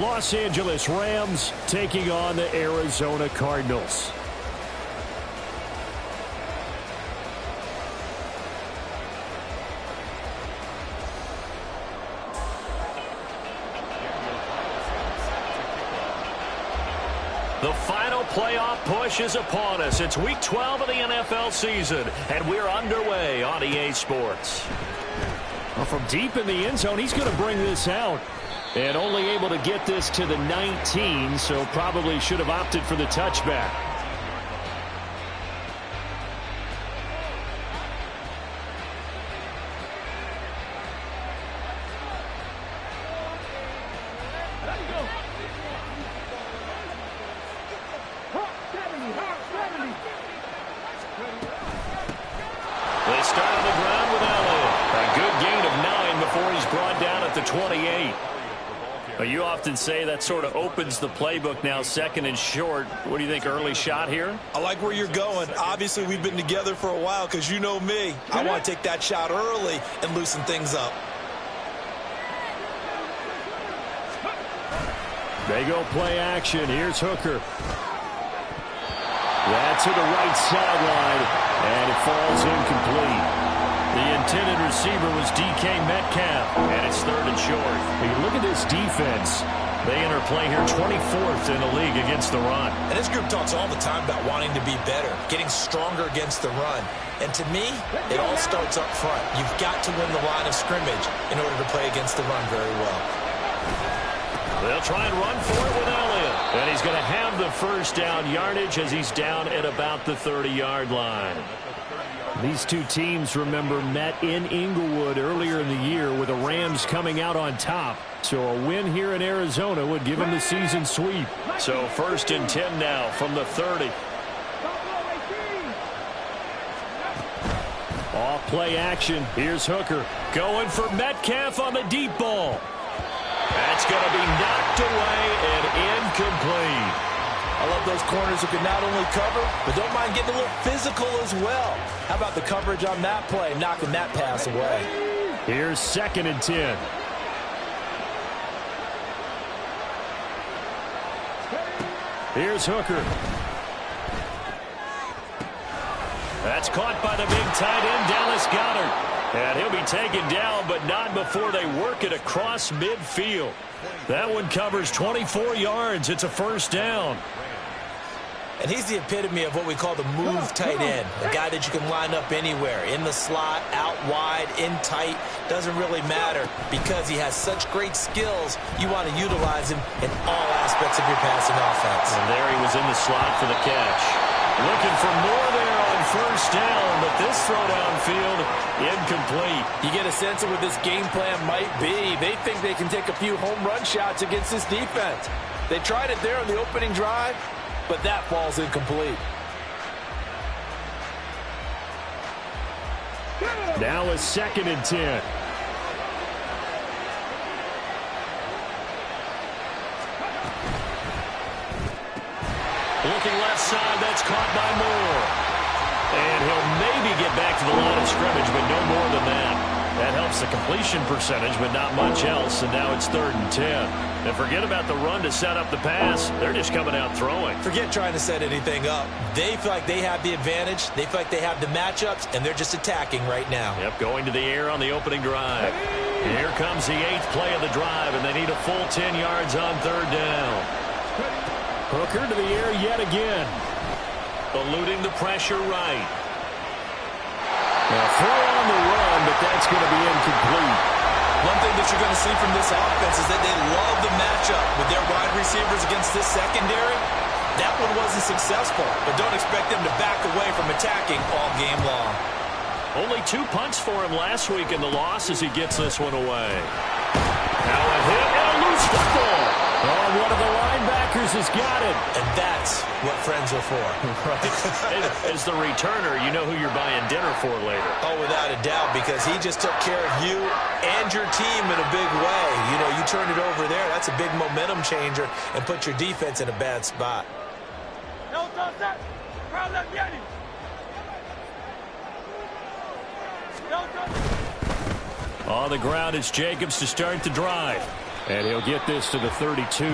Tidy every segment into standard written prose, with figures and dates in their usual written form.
Los Angeles Rams taking on the Arizona Cardinals. The final playoff push is upon us. It's Week 12 of the NFL season, and we're underway on EA Sports. Well, from deep in the end zone, he's going to bring this out. And only able to get this to the 19, so probably should have opted for the touchback. They start on the ground with Elliott. A good gain of 9 before he's brought down at the 28. You often say that sort of opens the playbook now, second and short. What do you think, early shot here? I like where you're going. Obviously, we've been together for a while because you know me. I want to take that shot early and loosen things up. They go play action. Here's Hooker. That's to the right sideline, and it falls incomplete. The intended receiver was DK Metcalf, and it's third and short. You look at this defense. They enter play here 24th in the league against the run. And this group talks all the time about wanting to be better, getting stronger against the run. And to me, it all starts up front. You've got to win the line of scrimmage in order to play against the run very well. They'll try and run for it with Elliott. And he's going to have the first down yardage as he's down at about the 30-yard line. These two teams, remember, met in Inglewood earlier in the year with the Rams coming out on top. So a win here in Arizona would give them the season sweep. So first and 10 now from the 30. Off play action. Here's Hooker going for Metcalf on the deep ball. That's going to be knocked away and incomplete. I love those corners who can not only cover, but don't mind getting a little physical as well. How about the coverage on that play, knocking that pass away? Here's second and 10. Here's Hooker. That's caught by the big tight end, Dallas Goedert. And he'll be taken down, but not before they work it across midfield. That one covers 24 yards. It's a first down. And he's the epitome of what we call the move tight end. A guy that you can line up anywhere. In the slot, out wide, in tight. Doesn't really matter because he has such great skills. You want to utilize him in all aspects of your passing offense. And there he was in the slot for the catch. Looking for more there on first down, but this throw downfield incomplete. You get a sense of what this game plan might be. They think they can take a few home run shots against this defense. They tried it there on the opening drive, but that falls incomplete. Now a second and 10. Looking left side, that's caught by Moore. And he'll maybe get back to the line of scrimmage, but no more than that. That helps the completion percentage, but not much else. And now it's third and 10. And forget about the run to set up the pass. They're just coming out throwing. Forget trying to set anything up. They feel like they have the advantage. They feel like they have the matchups, and they're just attacking right now. Yep, going to the air on the opening drive. Here comes the 8th play of the drive, and they need a full 10 yards on third down. Hooker to the air yet again. Eluding the pressure right. Now, throw on the run, but that's going to be incomplete. One thing that you're going to see from this offense is that they love the matchup with their wide receivers against this secondary. That one wasn't successful, but don't expect them to back away from attacking all game long. Only 2 punts for him last week in the loss as he gets this one away. Now a hit and a loose football. Oh, one of the linebackers has got it. And that's what friends are for. Right. As the returner, you know who you're buying dinner for later. Oh, without a doubt, because he just took care of you and your team in a big way. You know, you turn it over there, that's a big momentum changer and put your defense in a bad spot. On the ground, it's Jacobs to start the drive. And he'll get this to the 32.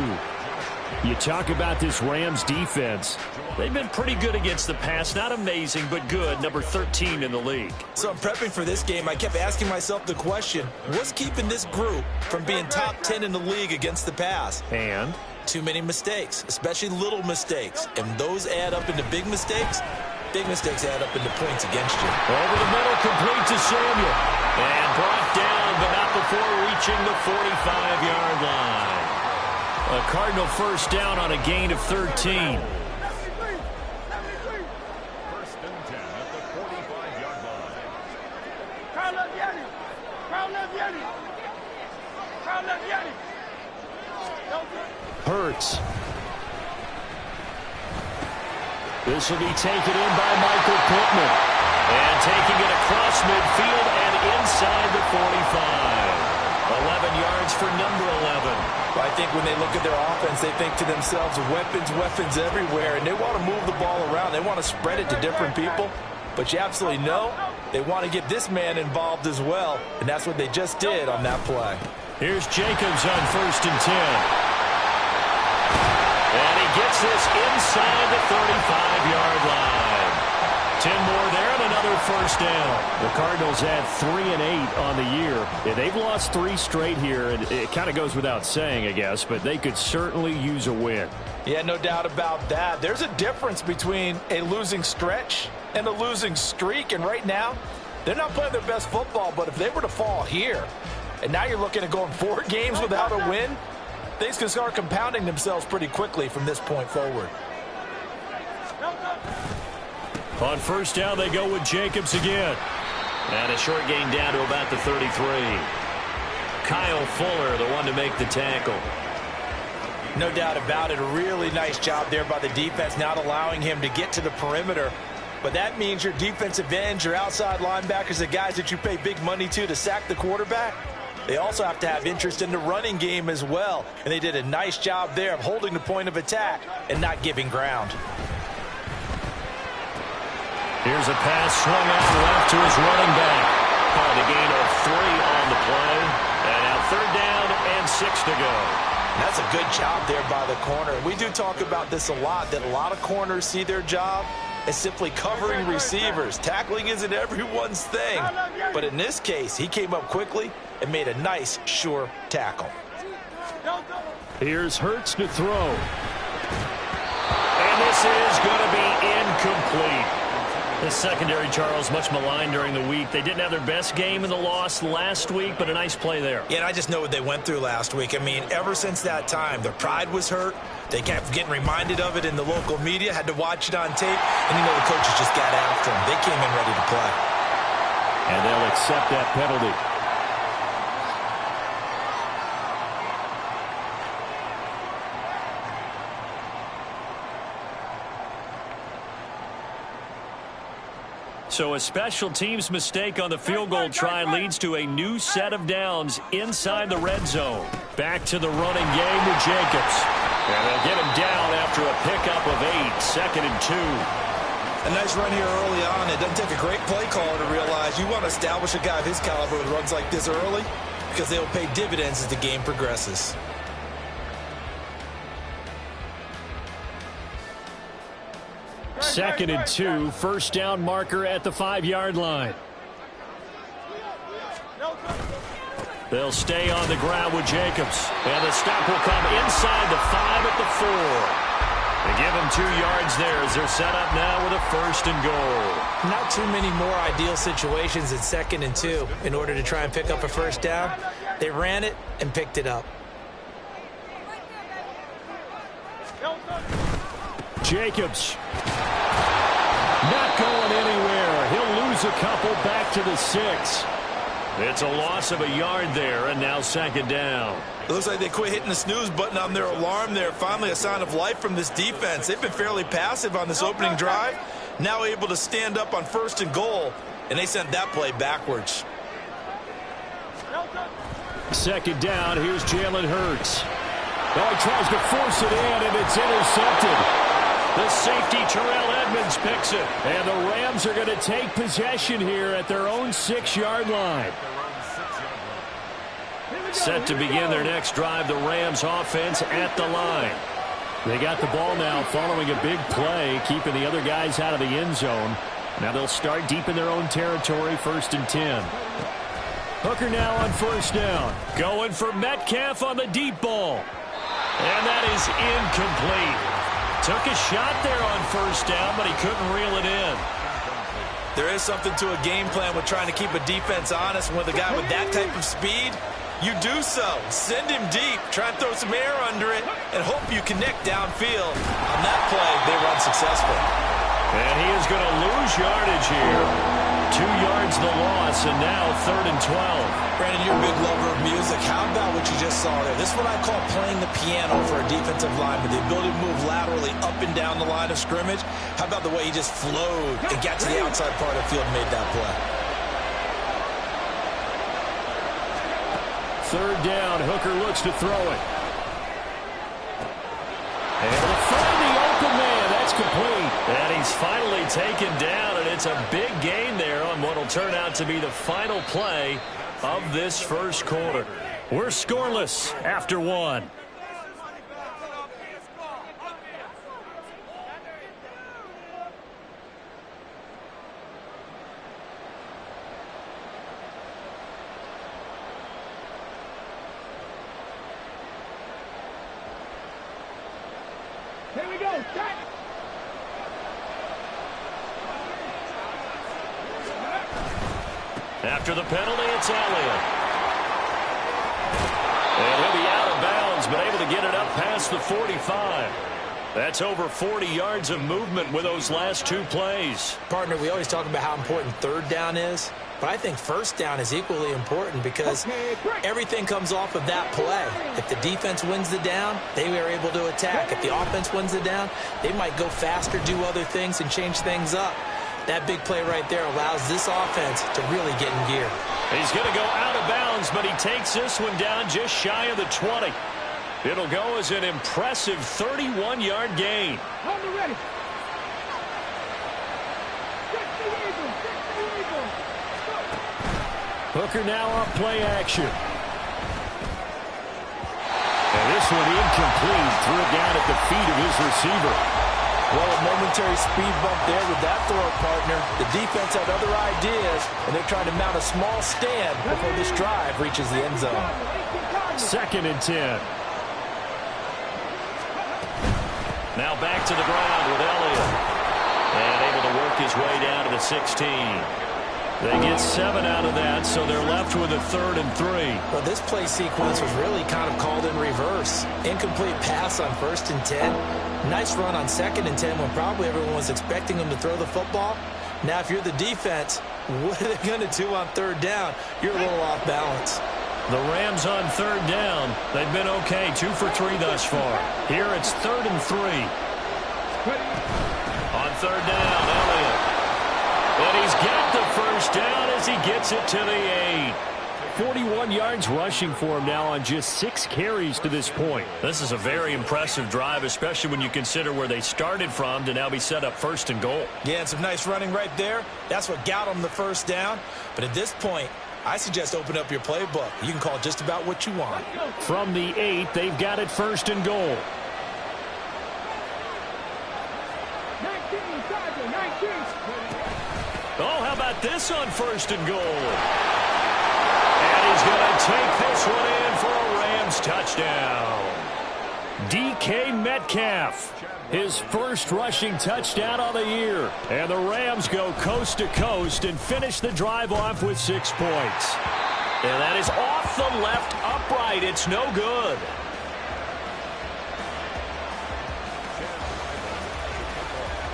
You talk about this Rams defense. They've been pretty good against the pass. Not amazing, but good. Number 13 in the league. So I'm prepping for this game. I kept asking myself the question, what's keeping this group from being top 10 in the league against the pass? And? Too many mistakes, especially little mistakes. And those add up into big mistakes. Big mistakes add up into points against you. Over the middle, complete to Samuel. And brought down, but not before reaching the 45-yard line. A Cardinal first down on a gain of 13. First and 10 at the 45-yard line. Hurts. This will be taken in by Michael Pittman. And taking it across midfield and inside the 45. 11 yards for number 11. Well, I think when they look at their offense, they think to themselves, weapons everywhere, and they want to move the ball around. They want to spread it to different people. But you absolutely know they want to get this man involved as well, and that's what they just did on that play. Here's Jacobs on first and 10. And he gets this inside the 35-yard line. 10 more there and another first down. The Cardinals had 3 and 8 on the year. Yeah, they've lost 3 straight here, and it kind of goes without saying, I guess, but they could certainly use a win. Yeah, no doubt about that. There's a difference between a losing stretch and a losing streak, and right now, they're not playing their best football, but if they were to fall here, and now you're looking at going 4 games without a win, things can start compounding themselves pretty quickly from this point forward. On first down, they go with Jacobs again. And a short gain down to about the 33. Kyle Fuller, the one to make the tackle. No doubt about it. A really nice job there by the defense, not allowing him to get to the perimeter. But that means your defensive ends, your outside linebackers, the guys that you pay big money to sack the quarterback, they also have to have interest in the running game as well. And they did a nice job there of holding the point of attack and not giving ground. Here's a pass swung out left to his running back. Called a gain of 3 on the play. And now 3rd down and 6 to go. And that's a good job there by the corner. We do talk about this a lot, that a lot of corners see their job as simply covering receivers. Tackling isn't everyone's thing. But in this case, he came up quickly and made a nice, sure tackle. Here's Hurts to throw. And this is going to be incomplete. The secondary, Charles, much maligned during the week. They didn't have their best game in the loss last week, but a nice play there. Yeah, and I just know what they went through last week. I mean, ever since that time, their pride was hurt. They kept getting reminded of it in the local media, had to watch it on tape, and you know the coaches just got after them. They came in ready to play. And they'll accept that penalty. So a special teams mistake on the field goal try leads to a new set of downs inside the red zone. Back to the running game with Jacobs. And they'll get him down after a pickup of 8, 2nd and 2. A nice run here early on. It doesn't take a great play caller to realize you want to establish a guy of his caliber with runs like this early because they'll pay dividends as the game progresses. Second and 2, first down marker at the 5-yard line. They'll stay on the ground with Jacobs. And the stop will come inside the 5 at the 4. They give him 2 yards there as they're set up now with a 1st and goal. Not too many more ideal situations in 2nd and 2 in order to try and pick up a first down. They ran it and picked it up. Jacobs. Not going anywhere. He'll lose a couple back to the 6. It's a loss of a yard there, and now 2nd down. It looks like they quit hitting the snooze button on their alarm there. Finally a sign of life from this defense. They've been fairly passive on this opening drive. Now able to stand up on 1st and goal, and they sent that play backwards. 2nd down. Here's Jalen Hurts. Oh, he tries to force it in, and it's intercepted. The safety, Terrell Edmonds, picks it. And the Rams are going to take possession here at their own 6-yard line. Set to begin their next drive, the Rams offense at the line. They got the ball now following a big play, keeping the other guys out of the end zone. Now they'll start deep in their own territory, 1st and 10. Hooker now on 1st down. Going for Metcalf on the deep ball. And that is incomplete. Took a shot there on 1st down, but he couldn't reel it in. There is something to a game plan with trying to keep a defense honest. With a guy with that type of speed, you do so. Send him deep, try and throw some air under it, and hope you connect downfield. On that play, they were unsuccessful. And he is going to lose yardage here. 2 yards the loss, and now 3rd and 12. Brandon, you're a big lover of music. How about what you just saw there? This is what I call playing the piano for a defensive lineman. The ability to move laterally up and down the line of scrimmage. How about the way he just flowed and got to the outside part of the field and made that play? 3rd down, Hooker looks to throw it. And he'll find the open man. That's complete. And he's finally taken down, and it's a big gain there on what will turn out to be the final play of this 1st quarter. We're scoreless after 1. Here we go. Start. After the penalty, it's Elliott. And he'll be out of bounds, but able to get it up past the 45. That's over 40 yards of movement with those last 2 plays. Partner, we always talk about how important 3rd down is, but I think 1st down is equally important because everything comes off of that play. If the defense wins the down, they are able to attack. If the offense wins the down, they might go faster, do other things, and change things up. That big play right there allows this offense to really get in gear. He's going to go out of bounds, but he takes this one down just shy of the 20. It'll go as an impressive 31-yard gain. Ready. Hooker now off play action. And this one incomplete. Threw it down at the feet of his receiver. Well, a momentary speed bump there with that throw, partner. The defense had other ideas, and they're trying to mount a small stand before this drive reaches the end zone. 2nd and 10. Now back to the ground with Elliott. And able to work his way down to the 16. They get 7 out of that, so they're left with a 3rd and 3. Well, this play sequence was really kind of called in reverse. Incomplete pass on 1st and 10. Nice run on 2nd and 10 when probably everyone was expecting him to throw the football. Now, if you're the defense, what are they going to do on 3rd down? You're a little off balance. The Rams on 3rd down. They've been okay, 2 for 3 thus far. Here it's 3rd and 3. On 3rd down, Elliott. And he's got the 1st down as he gets it to the 8. 41 yards rushing for him now on just 6 carries to this point. This is a very impressive drive, especially when you consider where they started from to now be set up 1st and goal. Yeah, and some nice running right there. That's what got them the 1st down. But at this point, I suggest open up your playbook. You can call just about what you want. From the 8, they've got it 1st and goal. 19. Oh, how about this on 1st and goal? And he's going to take this one in for a Rams touchdown. DK Metcalf, his 1st rushing touchdown of the year. And the Rams go coast to coast and finish the drive off with 6 points. And that is off the left upright. It's no good.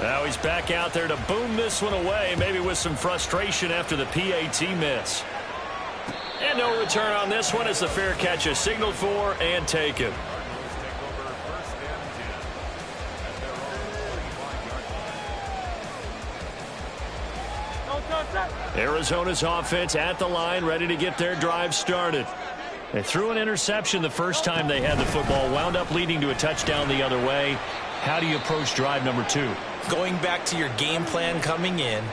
Now he's back out there to boom this one away, maybe with some frustration after the PAT miss. And no return on this one as the fair catch is signaled for and taken. Arizona's offense at the line, ready to get their drive started. They threw an interception the first time they had the football, wound up leading to a touchdown the other way. How do you approach drive number 2? Going back to your game plan coming in,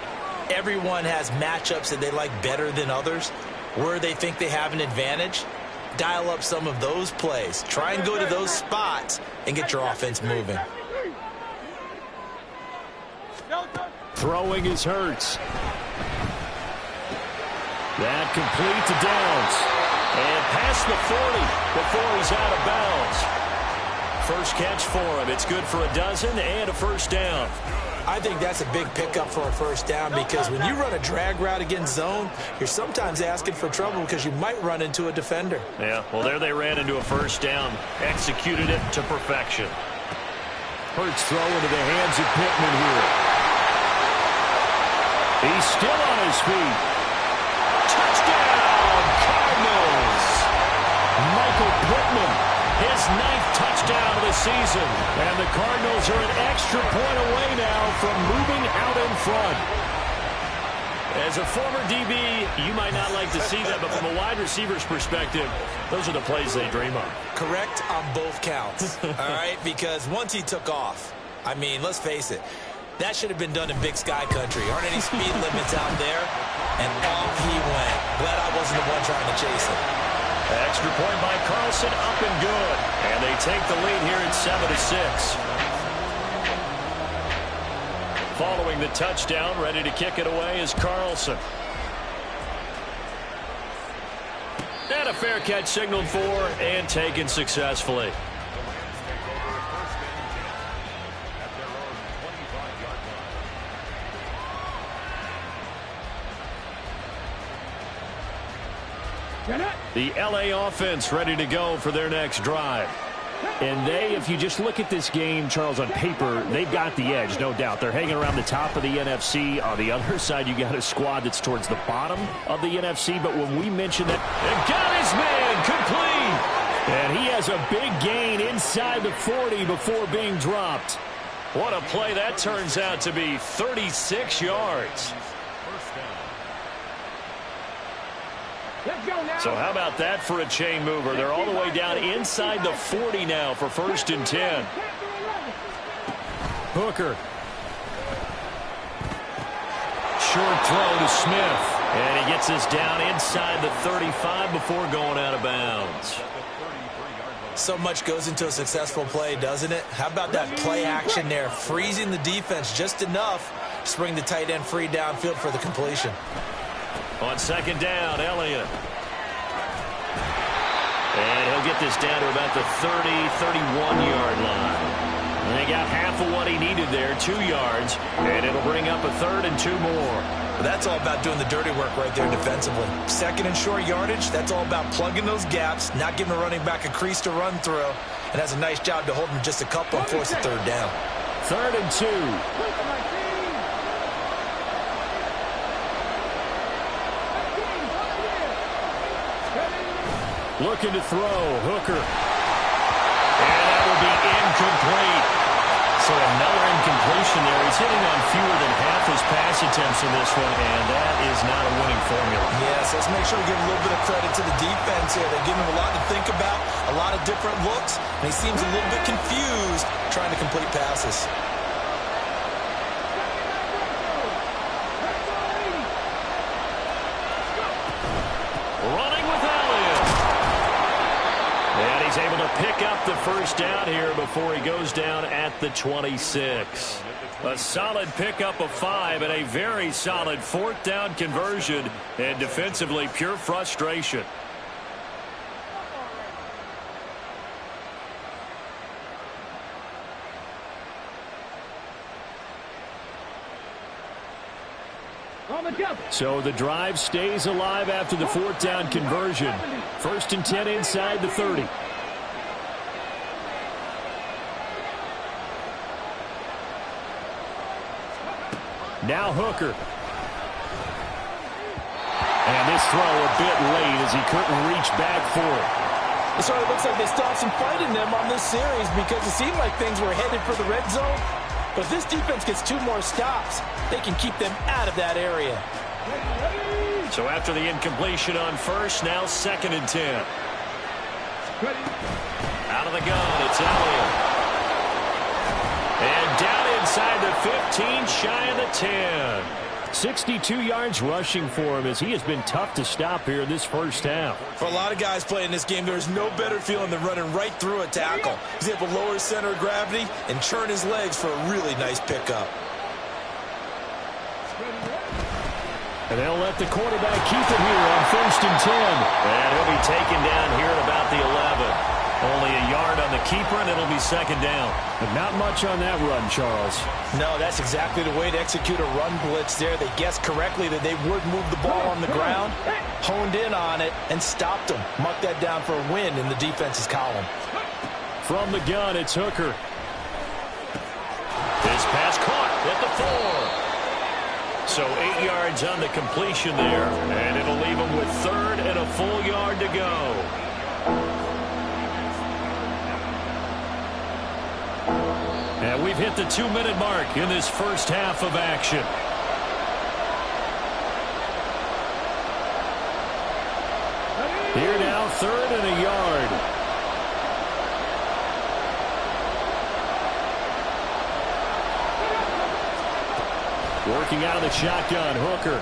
everyone has matchups that they like better than others, where they think they have an advantage. dial up some of those plays. Try and go to those spots and get your offense moving. Throwing is Hurts. That complete to Downs. And past the 40 before he's out of bounds. First catch for him. It's good for a dozen and a first down. I think that's a big pickup for a first down because when you run a drag route against zone, you're sometimes asking for trouble because you might run into a defender. Yeah, well, there they ran into a first down. Executed it to perfection. Hurts throw into the hands of Pittman here. He's still on his feet. Touchdown, Cardinals. Michael Pittman, his 9th touchdown of the season. And the Cardinals are an extra point away now from moving out in front. As a former DB, you might not like to see that, but from a wide receiver's perspective, those are the plays they dream of. Correct on both counts, all right? Because once he took off, I mean, let's face it, that should have been done in Big Sky Country. Aren't any speed limits out there? And off he went. Glad I wasn't the one trying to chase him. Extra point by Carlson, up and good. And they take the lead here at 7-6. Following the touchdown, ready to kick it away is Carlson. And a fair catch signaled for and taken successfully. The LA offense ready to go for their next drive. And they, if you just look at this game, Charles, on paper, they've got the edge, no doubt. They're hanging around the top of the NFC. On the other side, you got a squad that's towards the bottom of the NFC. But when we mention that, and got his man complete. And he has a big gain inside the 40 before being dropped. What a play that turns out to be, 36 yards. So how about that for a chain mover? They're all the way down inside the 40 now for 1st and 10. Hooker. Short throw to Smith. And he gets this down inside the 35 before going out of bounds. So much goes into a successful play, doesn't it? How about that play action there? Freezing the defense just enough to bring the tight end free downfield for the completion. On 2nd down, Elliott. And he'll get this down to about the 30, 31-yard line. And he got half of what he needed there, 2 yards, and it'll bring up a 3rd and 2 more. Well, that's all about doing the dirty work right there defensively. 2nd and short yardage, that's all about plugging those gaps, not giving a running back a crease to run through, and has a nice job to hold him just a couple and force a 3rd down. 3rd and 2. Looking to throw, Hooker. And that will be incomplete. So another incompletion there. He's hitting on fewer than half his pass attempts in this one, and that is not a winning formula. Yes, let's make sure we give a little bit of credit to the defense here. They give him a lot to think about, a lot of different looks, and he seems a little bit confused trying to complete passes. Running with Elliott. And he's able to pick up the first down here before he goes down at the 26. A solid pickup of 5 and a very solid 4th down conversion, and defensively pure frustration. So the drive stays alive after the 4th down conversion. 1st and 10 inside the 30. Now Hooker. And this throw a bit late as he couldn't reach back for it. It sort of looks like they still have some fight in them on this series because it seemed like things were headed for the red zone. But if this defense gets 2 more stops, they can keep them out of that area. So after the incompletion on 1st, now 2nd and 10. Out of the gun, it's Elliott. And down inside the 15, shy of the 10. 62 yards rushing for him as he has been tough to stop here in this first half. For a lot of guys playing this game, there's no better feeling than running right through a tackle. He's able to lower his center of gravity and churn his legs for a really nice pickup. And they'll let the quarterback keep it here on 1st and 10. And he'll be taken down here at about the 11. Only a yard on the keeper, and it'll be 2nd down. But not much on that run, Charles. No, that's exactly the way to execute a run blitz there. They guessed correctly that they would move the ball on the ground, honed in on it, and stopped them. Mark that down for a win in the defense's column. From the gun, it's Hooker. His pass caught at the 4. So 8 yards on the completion there, and it'll leave him with 3rd and a full yard to go. And we've hit the 2-minute mark in this first half of action. Here now, 3rd and a yard. Working out of the shotgun, Hooker.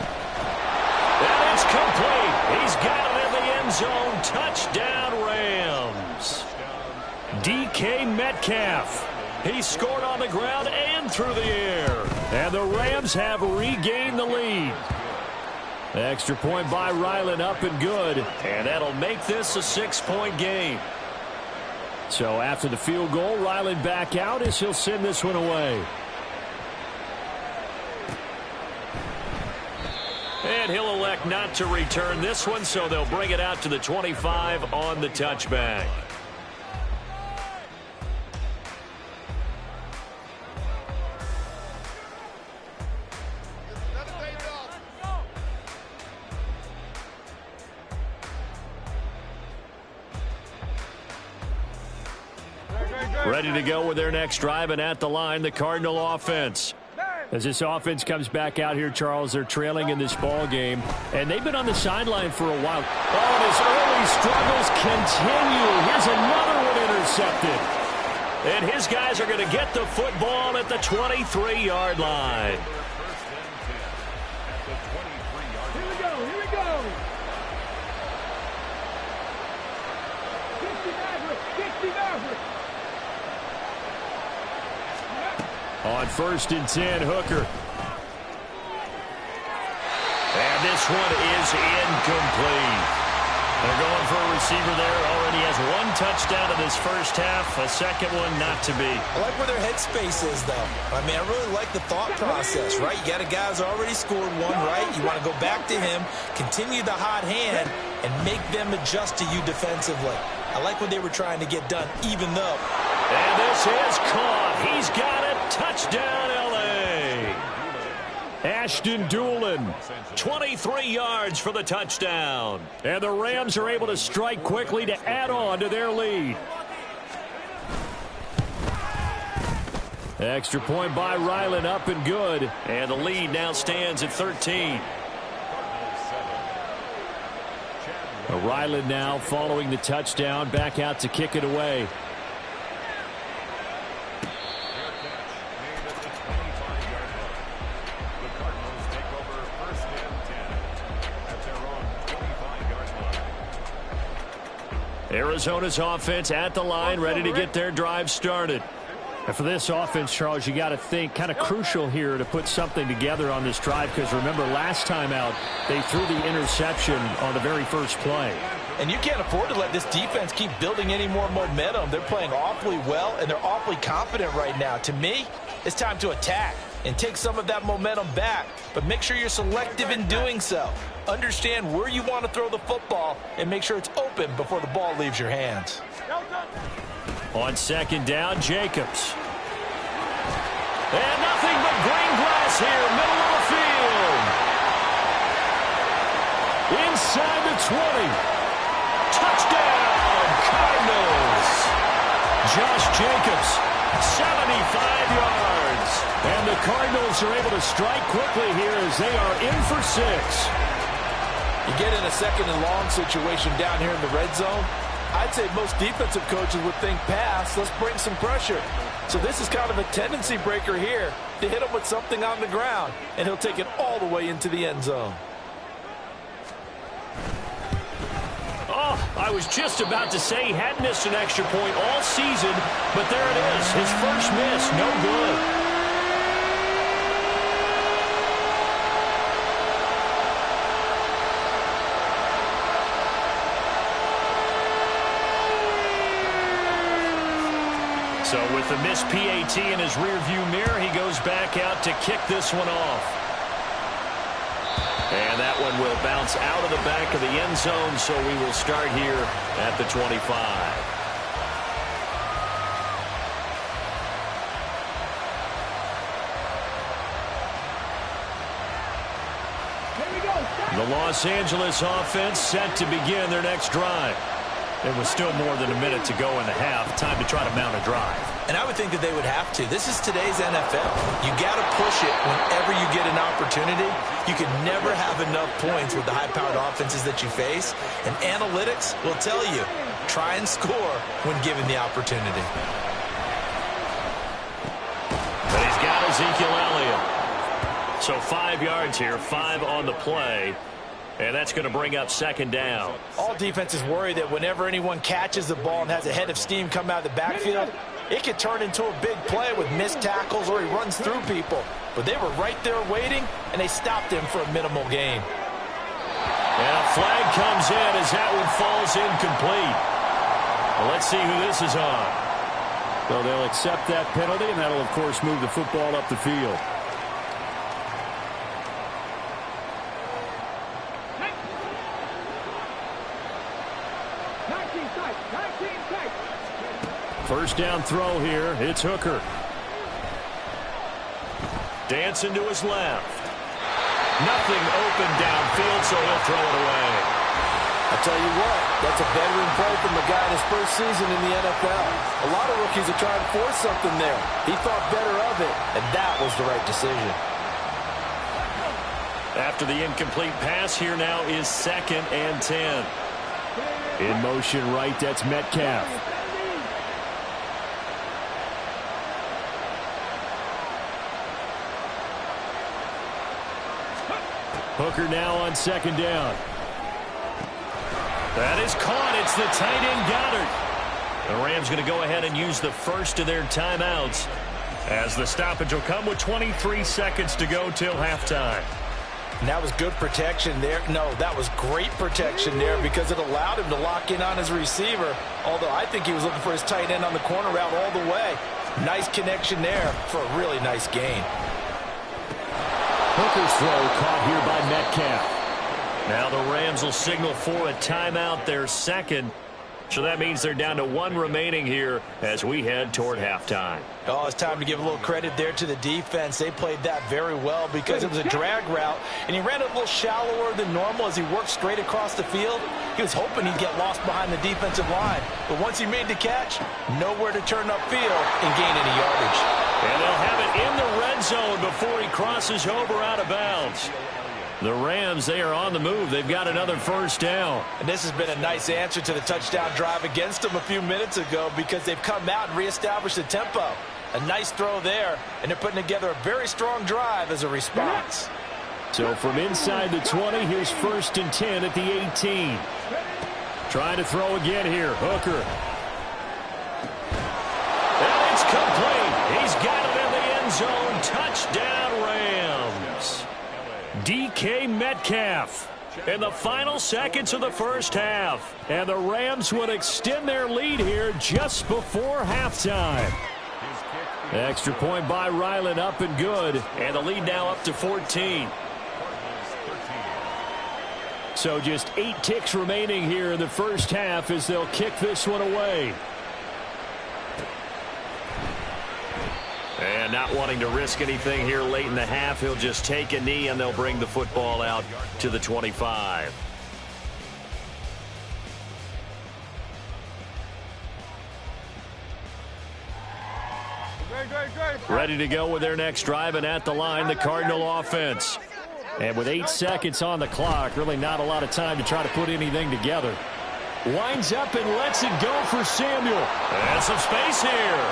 And it's complete. He's got it in the end zone. Touchdown, Rams. DK Metcalf. He scored on the ground and through the air. And the Rams have regained the lead. Extra point by Ryland, up and good. And that'll make this a 6-point game. So after the field goal, Ryland back out as he'll send this one away. And he'll elect not to return this one, so they'll bring it out to the 25 on the touchback. Ready to go with their next drive, and at the line, the Cardinal offense. As this offense comes back out here, Charles, they're trailing in this ball game, and they've been on the sideline for a while. Oh, and his early struggles continue. Here's another one intercepted. And his guys are going to get the football at the 23-yard line. Here we go. Here we go. 60 Maverick. 60 Maverick. On 1st and 10, Hooker. And this one is incomplete. They're going for a receiver there. Already has 1 touchdown in this first half. A second one not to be. I like where their headspace is, though. I mean, I really like the thought process, right? You got a guy who's already scored 1, right? You want to go back to him, continue the hot hand, and make them adjust to you defensively. I like what they were trying to get done, even though. And this is caught. He's got it. Touchdown, L.A. Ashton Doolin. 23 yards for the touchdown. And the Rams are able to strike quickly to add on to their lead. Extra point by Ryland, up and good. And the lead now stands at 13. Ryland now following the touchdown, back out to kick it away. Arizona's offense at the line, ready to get their drive started. And for this offense, Charles, you got to think kind of crucial here to put something together on this drive, because remember last time out they threw the interception on the very first play. And you can't afford to let this defense keep building any more momentum. They're playing awfully well, and they're awfully confident right now. To me, it's time to attack and take some of that momentum back, but make sure you're selective in doing so. Understand where you want to throw the football and make sure it's open before the ball leaves your hands. On 2nd down, Jacobs. And nothing but green grass here, middle of the field. Inside the 20. Touchdown, Cardinals. Josh Jacobs, 75 yards. And the Cardinals are able to strike quickly here as they are in for 6. You get in a 2nd and long situation down here in the red zone, I'd say most defensive coaches would think pass, let's bring some pressure. So this is kind of a tendency breaker here to hit him with something on the ground, and he'll take it all the way into the end zone. Oh, I was just about to say he had missed an extra point all season, but there it is. His first miss, no good. So with the missed PAT in his rearview mirror, he goes back out to kick this one off. And that one will bounce out of the back of the end zone, so we will start here at the 25. The Los Angeles offense set to begin their next drive. There was still more than a minute to go in the half. Time to try to mount a drive. And I would think that they would have to. This is today's NFL. You got to push it whenever you get an opportunity. You can never have enough points with the high-powered offenses that you face. And analytics will tell you, try and score when given the opportunity. But he's got Ezekiel Elliott. So 5 yards here, 5 on the play. And that's going to bring up second down. All defenses worry that whenever anyone catches the ball and has a head of steam come out of the backfield, it could turn into a big play with missed tackles or he runs through people. But they were right there waiting, and they stopped him for a minimal gain. And a flag comes in as that one falls incomplete. Well, let's see who this is on. So they'll accept that penalty, and that'll, of course, move the football up the field. First down throw here. It's Hooker. Dancing to his left. Nothing open downfield, so he'll throw it away. I tell you what, that's a veteran play from a guy in his first season in the NFL. A lot of rookies are trying to force something there. He thought better of it, and that was the right decision. After the incomplete pass, here now is 2nd and 10. In motion right, that's Metcalf. Hooker now on second down. That is caught. It's the tight end Goddard. The Rams going to go ahead and use the first of their timeouts as the stoppage will come with 23 seconds to go till halftime. And that was good protection there. No, that was great protection there because it allowed him to lock in on his receiver, although I think he was looking for his tight end on the corner route all the way. Nice connection there for a really nice gain. Hooker's throw caught here by Metcalf. Now the Rams will signal for a timeout, their second. So that means they're down to 1 remaining here as we head toward halftime. Oh, it's time to give a little credit there to the defense. They played that very well because it was a drag route, and he ran it a little shallower than normal as he worked straight across the field. He was hoping he'd get lost behind the defensive line. But once he made the catch, nowhere to turn upfield and gain any yardage. And they'll have it in the red zone before he crosses over out of bounds. The Rams, they are on the move. They've got another first down. And this has been a nice answer to the touchdown drive against them a few minutes ago because they've come out and reestablished the tempo. A nice throw there, and they're putting together a very strong drive as a response. So from inside the 20, here's 1st and 10 at the 18. Trying to throw again here. Hooker. And it's complete. He's got it in the end zone. Touchdown, Rams. DK Metcalf in the final seconds of the first half. And the Rams would extend their lead here just before halftime. Extra point by Ryland, up and good. And the lead now up to 14. So just 8 ticks remaining here in the first half as they'll kick this one away. And not wanting to risk anything here late in the half, he'll just take a knee and they'll bring the football out to the 25. Ready to go with their next drive, and at the line, the Cardinal offense. And with 8 seconds on the clock, really not a lot of time to try to put anything together. Winds up and lets it go for Samuel. And some space here.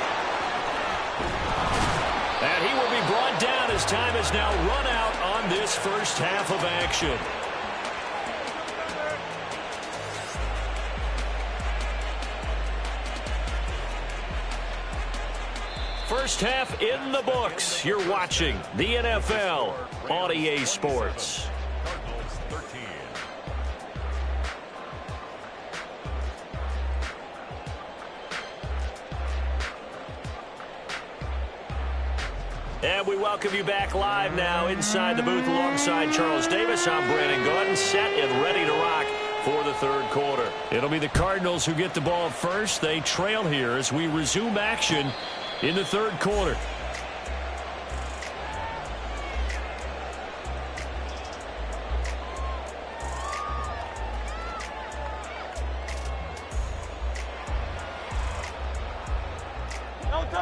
And he will be brought down as time has now run out on this first half of action. First half in the books. You're watching the NFL on EA Sports. And we welcome you back live now inside the booth alongside Charles Davis. I'm Brandon Gordon, set and ready to rock for the third quarter. It'll be the Cardinals who get the ball first. They trail here as we resume action in the third quarter.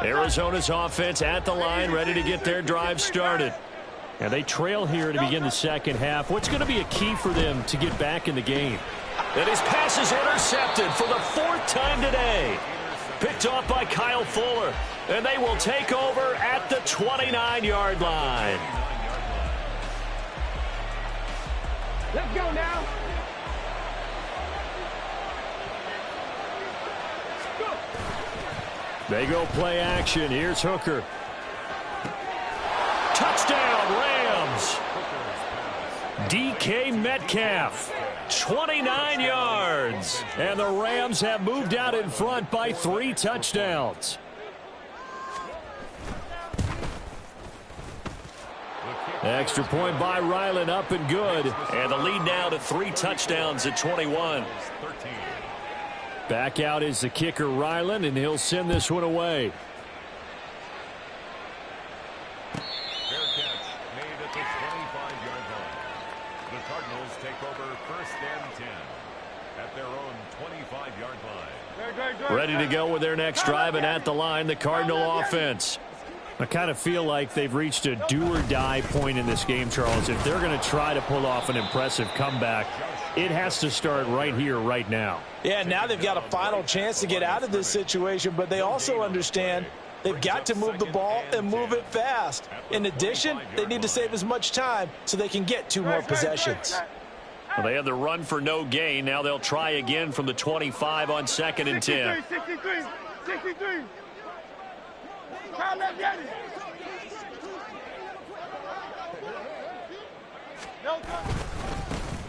Arizona's offense at the line, ready to get their drive started. And they trail here to begin the second half. What's going to be a key for them to get back in the game? And his pass is intercepted for the fourth time today. Picked off by Kyle Fuller. And they will take over at the 29-yard line. Let's go now. They go play action. Here's Hooker. Touchdown, Rams. DK Metcalf, 29 yards. And the Rams have moved out in front by 3 touchdowns. Extra point by Ryland, up and good. And the lead now to 3 touchdowns at 21. Back out is the kicker, Ryland, and he'll send this one away. Fair catch made at the 25-yard line. The Cardinals take over first and 10 at their own 25-yard line. Ready to go with their next drive, and at the line, the Cardinal offense. I kind of feel like they've reached a do-or-die point in this game, Charles. If they're going to try to pull off an impressive comeback, it has to start right here, right now. Yeah, now they've got a final chance to get out of this situation, but they also understand they've got to move the ball and move it fast. In addition, they need to save as much time so they can get 2 more possessions. Well, they had the run for no gain. Now they'll try again from the 25 on 2nd and 10. 63.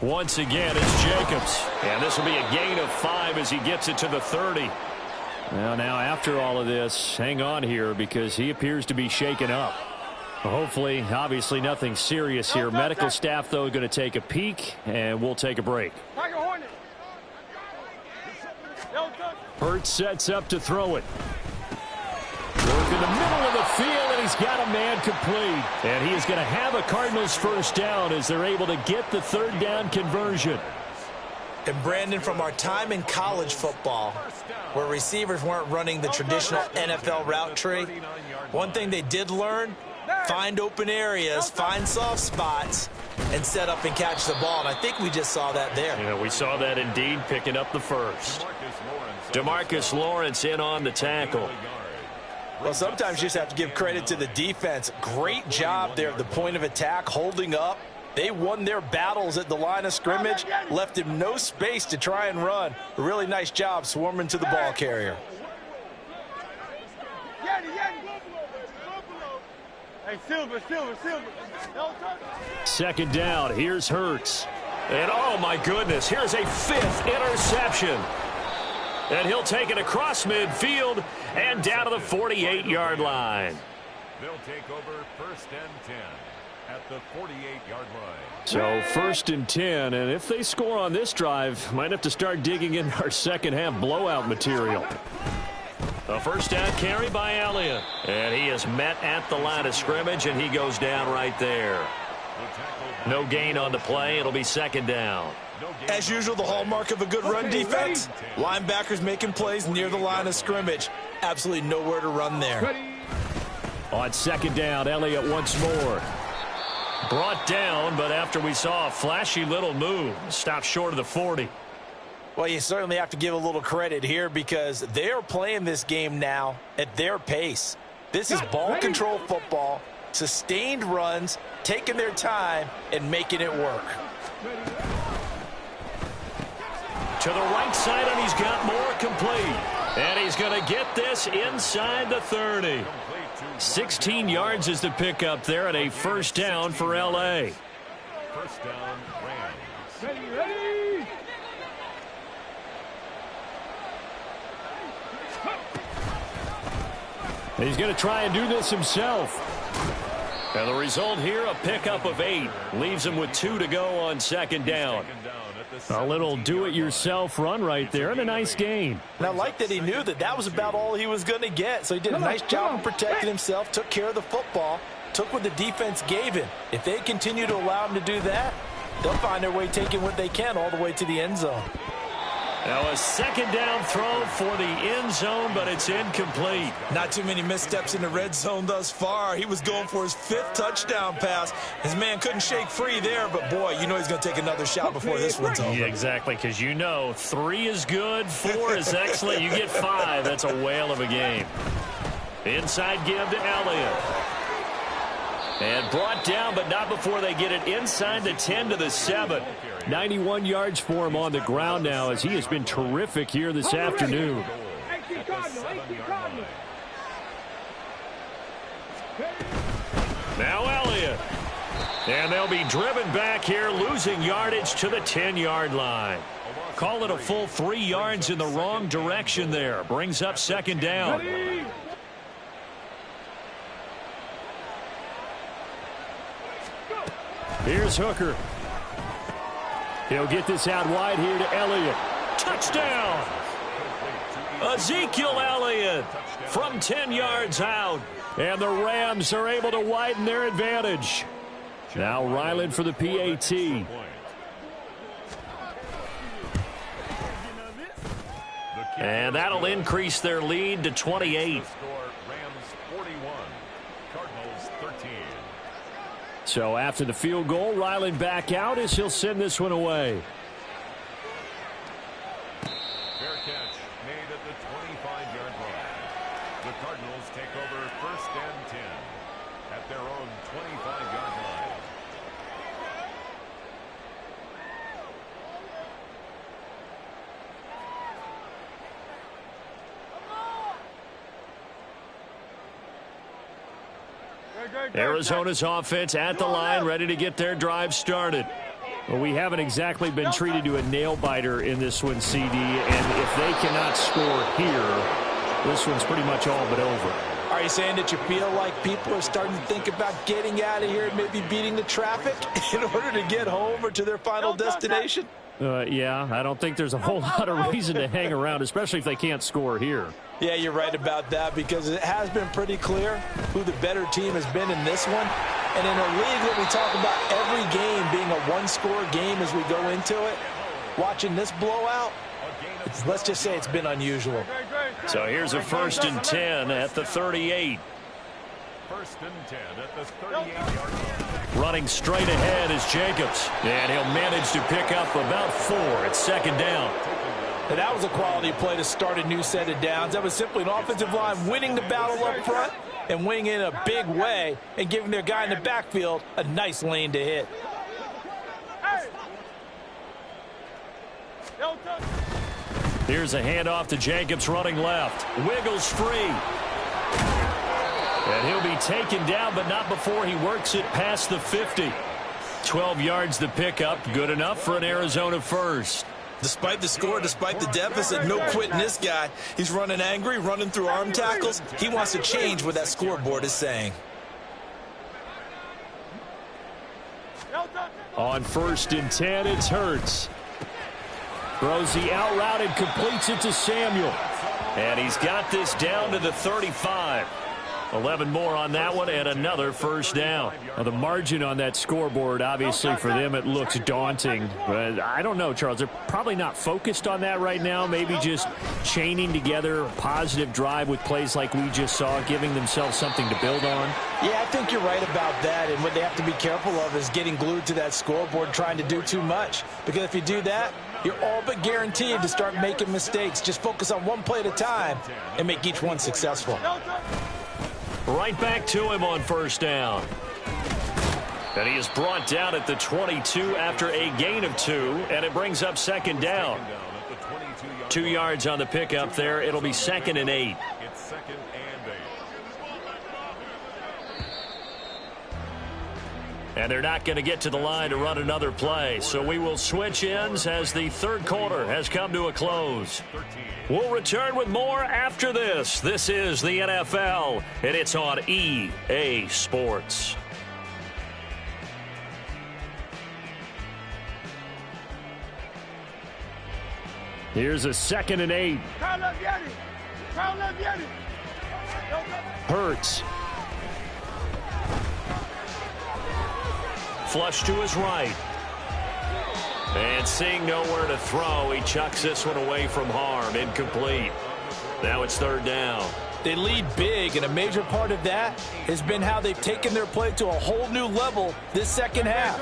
Once again, it's Jacobs. And this will be a gain of 5 as he gets it to the 30. Well, now after all of this, hang on here because he appears to be shaken up. Hopefully, obviously nothing serious here. Medical staff, though, going to take a peek, and we'll take a break. Hurts sets up to throw it. Work in the middle of the field, and he's got a man complete. And he is going to have a Cardinals first down as they're able to get the third down conversion. And Brandon, from our time in college football, where receivers weren't running the traditional NFL route tree, one thing they did learn, find open areas, find soft spots, and set up and catch the ball. And I think we just saw that there. Yeah, we saw that indeed, picking up the first. DeMarcus Lawrence in on the tackle. Well, sometimes you just have to give credit to the defense. Great job there at the point of attack, holding up. They won their battles at the line of scrimmage, left him no space to try and run. A really nice job swarming to the ball carrier. Hey, Silver. 2nd down. Here's Hurts. And, oh, my goodness, here's a 5th interception. And he'll take it across midfield and down to the 48-yard line. They'll take over first and 10 at the 48-yard line. So 1st and 10, and if they score on this drive, might have to start digging in our second half blowout material. A first down carry by Elliott. And he is met at the line of scrimmage, and he goes down right there. No gain on the play. It'll be 2nd down. As usual, the hallmark of a good run defense, linebackers making plays near the line of scrimmage. Absolutely nowhere to run there. On 2nd down, Elliott once more. Brought down, but after we saw a flashy little move, stopped short of the 40. Well, you certainly have to give a little credit here because they are playing this game now at their pace. This is ball control football, sustained runs, taking their time, and making it work. To the right side, and he's got more complete. And he's going to get this inside the 30. 16 yards is the pickup there, and a first down for L.A. First down, Rams. Ready. He's going to try and do this himself. And the result here, a pickup of 8. Leaves him with 2 to go on second down. A little do-it-yourself run right there, and a nice gain. And I like that he knew that that was about all he was going to get. So he did a nice job of protecting himself, took care of the football, took what the defense gave him. If they continue to allow him to do that, they'll find their way taking what they can all the way to the end zone. Now a second down throw for the end zone, but it's incomplete. Not too many missteps in the red zone thus far. He was going for his 5th touchdown pass. His man couldn't shake free there, but boy, you know he's going to take another shot before this one's over. Yeah, exactly, because you know 3 is good, 4 is excellent. You get 5. That's a whale of a game. Inside give to Elliott. And brought down, but not before they get it inside the 10 to the 7. 91 yards for him on the ground now, as he has been terrific here this afternoon. Now Elliott. And they'll be driven back here, losing yardage to the 10-yard line. Call it a full 3 yards in the wrong direction there. Brings up second down. Here's Hooker. He'll get this out wide here to Elliott. Touchdown! Ezekiel Elliott from 10 yards out. And the Rams are able to widen their advantage. Now Ryland for the PAT. And that'll increase their lead to 28. So after the field goal, Ryland back out as he'll send this one away. Fair catch made at the 25-yard line. The Cardinals take over first and 10 at their own 25-yard line. Arizona's offense at the line, ready to get their drive started. Well, we haven't exactly been treated to a nail-biter in this one, CD, and if they cannot score here, this one's pretty much all but over. Are you saying that you feel like people are starting to think about getting out of here and maybe beating the traffic in order to get home or to their final destination? Yeah, I don't think there's a whole lot of reason to hang around, especially if they can't score here. Yeah, you're right about that because it has been pretty clear who the better team has been in this one. And in a league that we talk about every game being a one-score game as we go into it, watching this blowout, let's just say it's been unusual. So here's a first and 10 at the 38. First and 10 at the 38-yard line. Running straight ahead is Jacobs. And he'll manage to pick up about 4 at second down. And that was a quality play to start a new set of downs. That was simply an offensive line winning the battle up front and winning in a big way and giving their guy in the backfield a nice lane to hit. Here's a handoff to Jacobs running left. Wiggles free. And he'll be taken down, but not before he works it past the 50. 12 yards the pickup. Good enough for an Arizona first. Despite the score, despite the deficit, no quitting this guy. He's running angry, running through arm tackles. He wants to change what that scoreboard is saying. On first and 10, it's Hurts. Throws the out route and completes it to Samuel. And he's got this down to the 35. 11 more on that one and another first down. Now the margin on that scoreboard, obviously for them it looks daunting. But I don't know, Charles. They're probably not focused on that right now. Maybe just chaining together a positive drive with plays like we just saw, giving themselves something to build on. Yeah, I think you're right about that. And what they have to be careful of is getting glued to that scoreboard trying to do too much. Because if you do that, you're all but guaranteed to start making mistakes. Just focus on one play at a time and make each one successful. Right back to him on first down. And he is brought down at the 22 after a gain of 2, and it brings up second down. 2 yards on the pickup there. It'll be 2nd and 8. It's 2nd and 8. And they're not going to get to the line to run another play. So we will switch ends as the third quarter has come to a close. We'll return with more after this. This is the NFL, and it's on EA Sports. Here's a 2nd and 8. Hurts. Flush to his right. And seeing nowhere to throw, he chucks this one away from harm. Incomplete. Now it's 3rd down. They lead big, and a major part of that has been how they've taken their play to a whole new level this second half.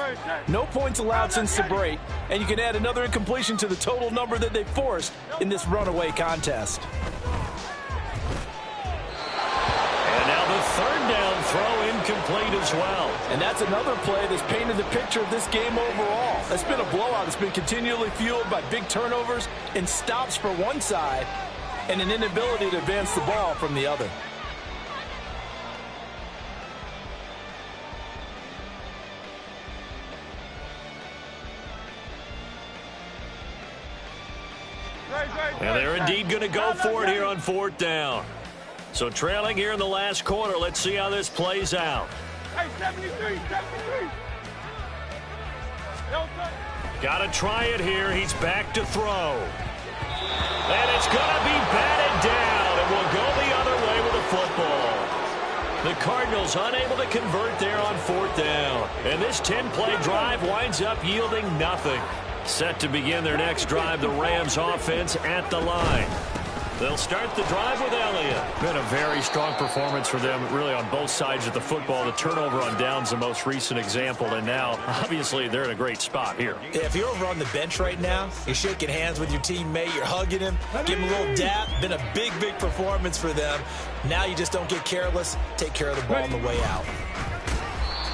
No points allowed since the break, and you can add another incompletion to the total number that they forced in this runaway contest. And now the 3rd down throw incomplete as well. And that's another play that's painted the picture of this game overall. It's been a blowout. It's been continually fueled by big turnovers and stops for one side and an inability to advance the ball from the other. And they're indeed going to go for it here on 4th down. So trailing here in the last quarter. Let's see how this plays out. Hey, 73. Got to try it here. He's back to throw. And it's going to be batted down, and we'll go the other way with the football. The Cardinals unable to convert there on 4th down. And this 10-play drive winds up yielding nothing. Set to begin their next drive, the Rams offense at the line. They'll start the drive with Elliott. Been a very strong performance for them, really, on both sides of the football. The turnover on downs the most recent example, and now, obviously, they're in a great spot here. Yeah, if you're over on the bench right now, you're shaking hands with your teammate, you're hugging him, give him a little dap. Been a big, big performance for them. Now you just don't get careless. Take care of the ball on the way out.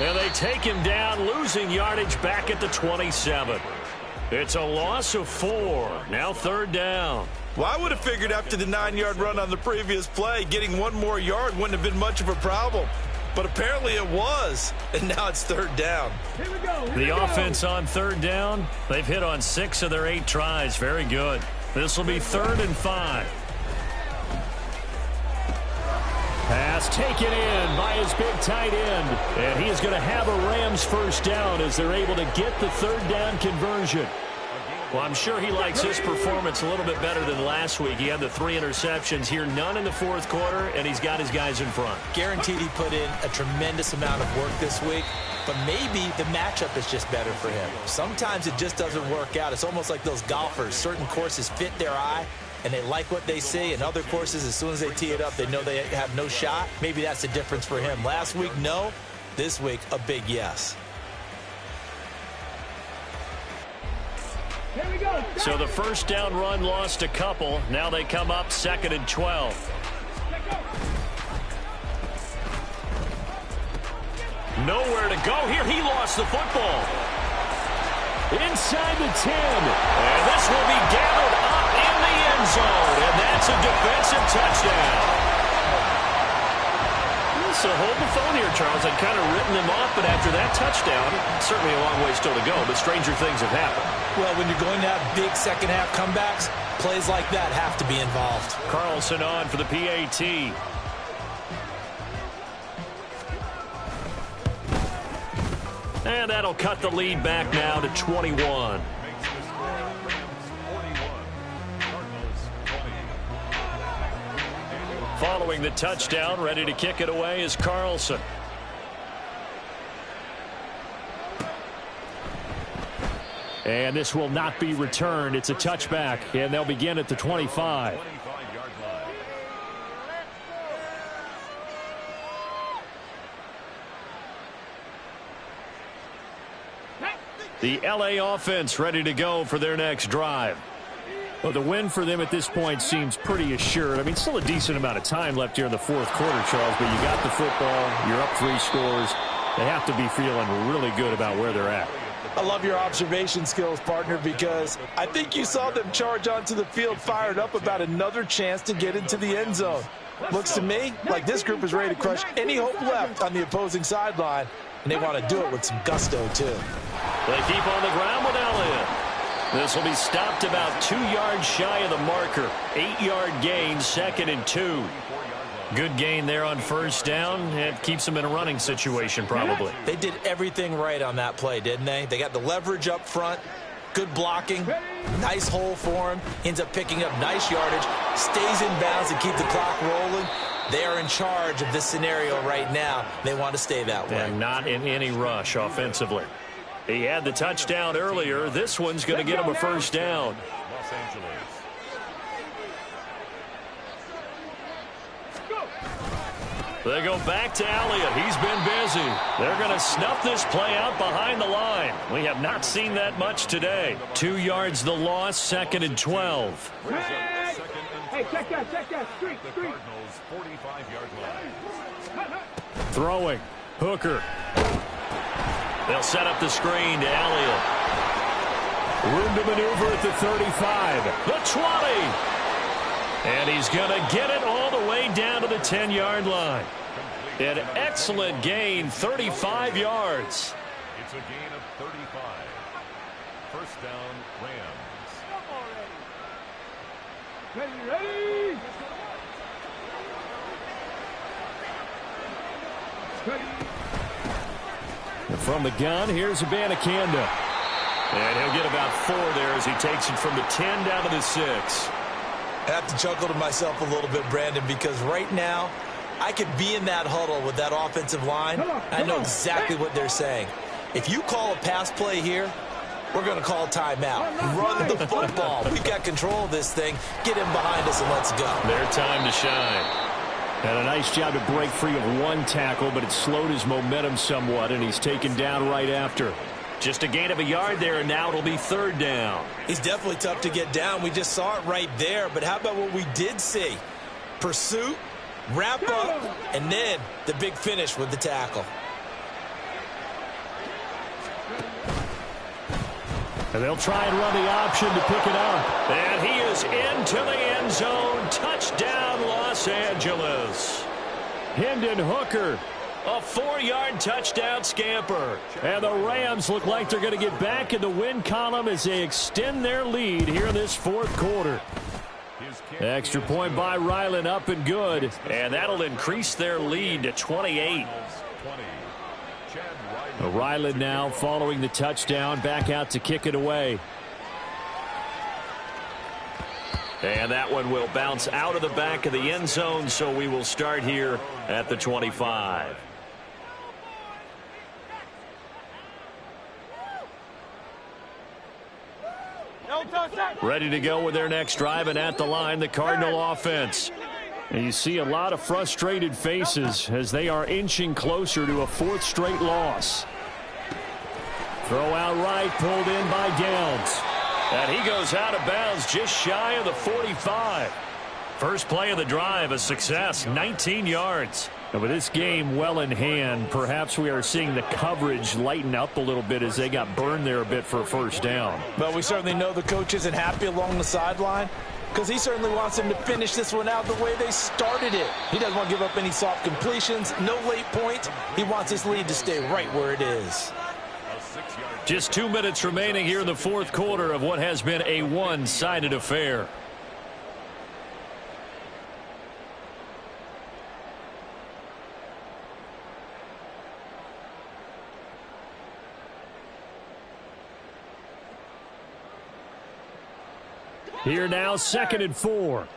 And they take him down, losing yardage back at the 27. It's a loss of 4. Now 3rd down. Well, I would have figured after the 9-yard run on the previous play, getting one more yard wouldn't have been much of a problem. But apparently it was, and now it's 3rd down. Here we go. The offense on 3rd down, they've hit on 6 of their 8 tries. Very good. This will be 3rd and 5. Pass taken in by his big tight end. And he is going to have a Rams first down as they're able to get the 3rd down conversion. Well, I'm sure he likes his performance a little bit better than last week. He had the 3 interceptions here, none in the 4th quarter, and he's got his guys in front. Guaranteed he put in a tremendous amount of work this week, but maybe the matchup is just better for him. Sometimes it just doesn't work out. It's almost like those golfers. Certain courses fit their eye, and they like what they see, and other courses, as soon as they tee it up, they know they have no shot. Maybe that's the difference for him. Last week, no. This week, a big yes. Here we go. So the first down run lost a couple. Now they come up 2nd and 12. Nowhere to go here. He lost the football. Inside the 10. And this will be gathered up in the end zone. And that's a defensive touchdown. So hold the phone here, Charles. I'd kind of written them off, but after that touchdown, certainly a long way still to go, but stranger things have happened. Well, when you're going to have big second-half comebacks, plays like that have to be involved. Carlson on for the PAT. And that'll cut the lead back now to 21. Following the touchdown, ready to kick it away is Carlson. And this will not be returned. It's a touchback, and they'll begin at the 25. The LA offense ready to go for their next drive. Well, the win for them at this point seems pretty assured. I mean, still a decent amount of time left here in the fourth quarter, Charles, but you got the football, you're up 3 scores. They have to be feeling really good about where they're at. I love your observation skills, partner, because I think you saw them charge onto the field fired up about another chance to get into the end zone. Looks to me like this group is ready to crush any hope left on the opposing sideline, and they want to do it with some gusto, too. They keep on the ground with Elliott. This will be stopped about 2 yards shy of the marker. 8-yard gain, 2nd and 2. Good gain there on first down. It keeps them in a running situation, probably. They did everything right on that play, didn't they? They got the leverage up front, good blocking, nice hole for him, ends up picking up nice yardage, stays in bounds to keep the clock rolling. They are in charge of this scenario right now. They want to stay that way. And not in any rush offensively. He had the touchdown earlier. This one's going to get him a first down. Los Angeles. They go back to Elliott. He's been busy. They're going to snuff this play out behind the line. We have not seen that much today. 2 yards the loss, 2nd and 12. Hey, check that. Street. The Cardinals' 45-yard line. Throwing. Hooker. They'll set up the screen to Elliott. Room to maneuver at the 35. The 20. And he's going to get it all the way down to the 10-yard line. An excellent gain, 35 yards. It's a gain of 35. First down, Rams. Ready. And from the gun, here's Abanikanda. And he'll get about 4 there as he takes it from the 10 down to the 6. I have to chuckle to myself a little bit, Brandon, because right now I could be in that huddle with that offensive line. I know exactly what they're saying. If you call a pass play here, we're going to call timeout. Run the football. We've got control of this thing. Get him behind us and let's go. Their time to shine. And a nice job to break free of 1 tackle, but it slowed his momentum somewhat, and he's taken down right after. Just a gain of a yard there, and now it'll be 3rd down. He's definitely tough to get down. We just saw it right there, but how about what we did see? Pursuit, wrap up, and then the big finish with the tackle. And they'll try and run the option to pick it up. And he is into the end zone. Touchdown, Los Angeles. Hendon Hooker, a 4-yard touchdown scamper. And the Rams look like they're going to get back in the win column as they extend their lead here in this 4th quarter. Extra point by Ryland, up and good. And that'll increase their lead to 28. Ryland now following the touchdown, back out to kick it away. And that one will bounce out of the back of the end zone, so we will start here at the 25. Ready to go with their next drive, and at the line, the Cardinal offense. And you see a lot of frustrated faces as they are inching closer to a 4th straight loss. Throw out right, pulled in by Downs. And he goes out of bounds just shy of the 45. First play of the drive, a success, 19 yards. And with this game well in hand, perhaps we are seeing the coverage lighten up a little bit as they got burned there a bit for a first down. But we certainly know the coach isn't happy along the sideline, because he certainly wants them to finish this one out the way they started it. He doesn't want to give up any soft completions, no late points. He wants his lead to stay right where it is. Just 2 minutes remaining here in the 4th quarter of what has been a one-sided affair. Here now, 2nd and 4.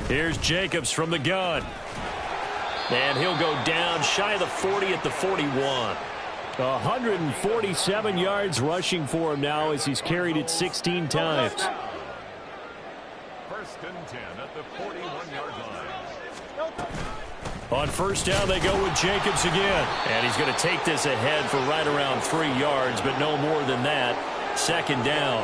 Here's Jacobs from the gun. And he'll go down shy of the 40 at the 41. 147 yards rushing for him now as he's carried it 16 times. First and 10 at the 41-yard line. On first down, they go with Jacobs again. And he's going to take this ahead for right around 3 yards, but no more than that. Second down.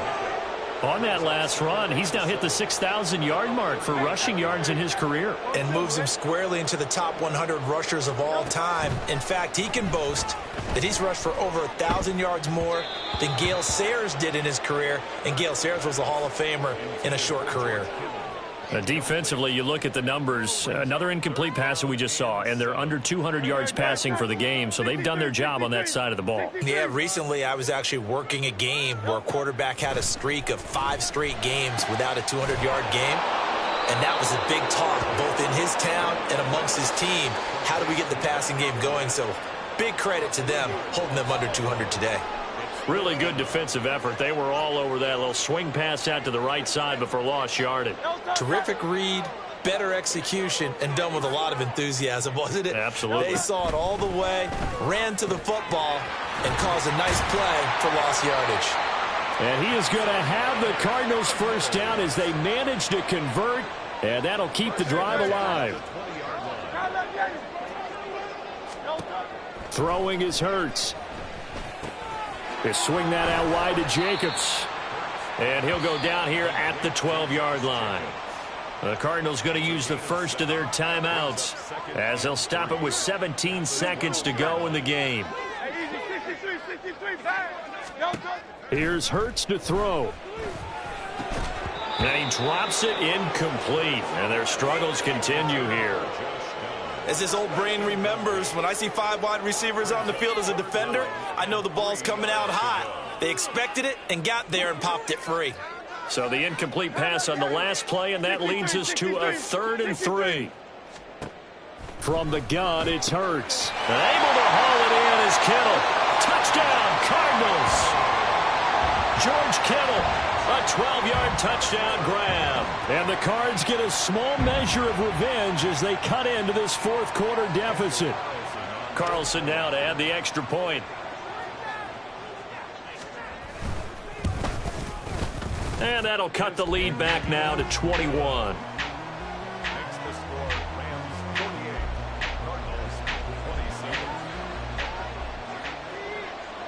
On that last run, he's now hit the 6,000-yard mark for rushing yards in his career. And moves him squarely into the top 100 rushers of all time. In fact, he can boast that he's rushed for over 1,000 yards more than Gale Sayers did in his career. And Gale Sayers was a Hall of Famer in a short career. Defensively, you look at the numbers. Another incomplete pass that we just saw, and they're under 200 yards passing for the game, so they've done their job on that side of the ball. Yeah, recently I was actually working a game where a quarterback had a streak of 5 straight games without a 200-yard game, and that was a big talk both in his town and amongst his team. How do we get the passing game going? So big credit to them holding them under 200 today. Really good defensive effort. They were all over that little swing pass out to the right side, but for lost yardage. Terrific read, better execution, and done with a lot of enthusiasm, wasn't it? Absolutely. They saw it all the way, ran to the football, and caused a nice play for lost yardage. And he is going to have the Cardinals first down as they manage to convert, and that'll keep the drive alive. Throwing is Hurts. They swing that out wide to Jacobs. And he'll go down here at the 12-yard line. The Cardinals going to use the first of their timeouts as they'll stop it with 17 seconds to go in the game. Here's Hurts to throw. And he drops it incomplete. And their struggles continue here. As his old brain remembers, when I see 5 wide receivers on the field as a defender, I know the ball's coming out hot. They expected it and got there and popped it free. So the incomplete pass on the last play, and that leads us to a 3rd and 3. From the gun, it's Hurts. And able to haul it in is Kittle. Touchdown, Cardinals. George Kittle. A 12-yard touchdown grab. And the Cards get a small measure of revenge as they cut into this 4th quarter deficit. Carlson now to add the extra point. And that'll cut the lead back now to 21.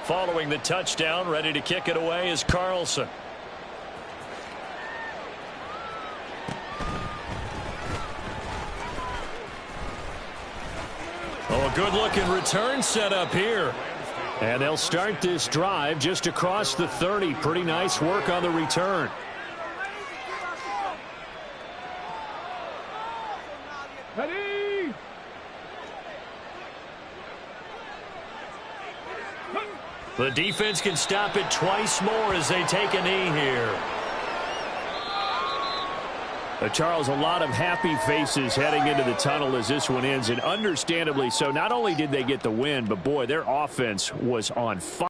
Following the touchdown, ready to kick it away is Carlson. Oh, a good-looking return set up here. And they'll start this drive just across the 30. Pretty nice work on the return. Ready? The defense can stop it twice more as they take a knee here. Charles, a lot of happy faces heading into the tunnel as this one ends, and understandably so. Not only did they get the win, but boy, their offense was on fire.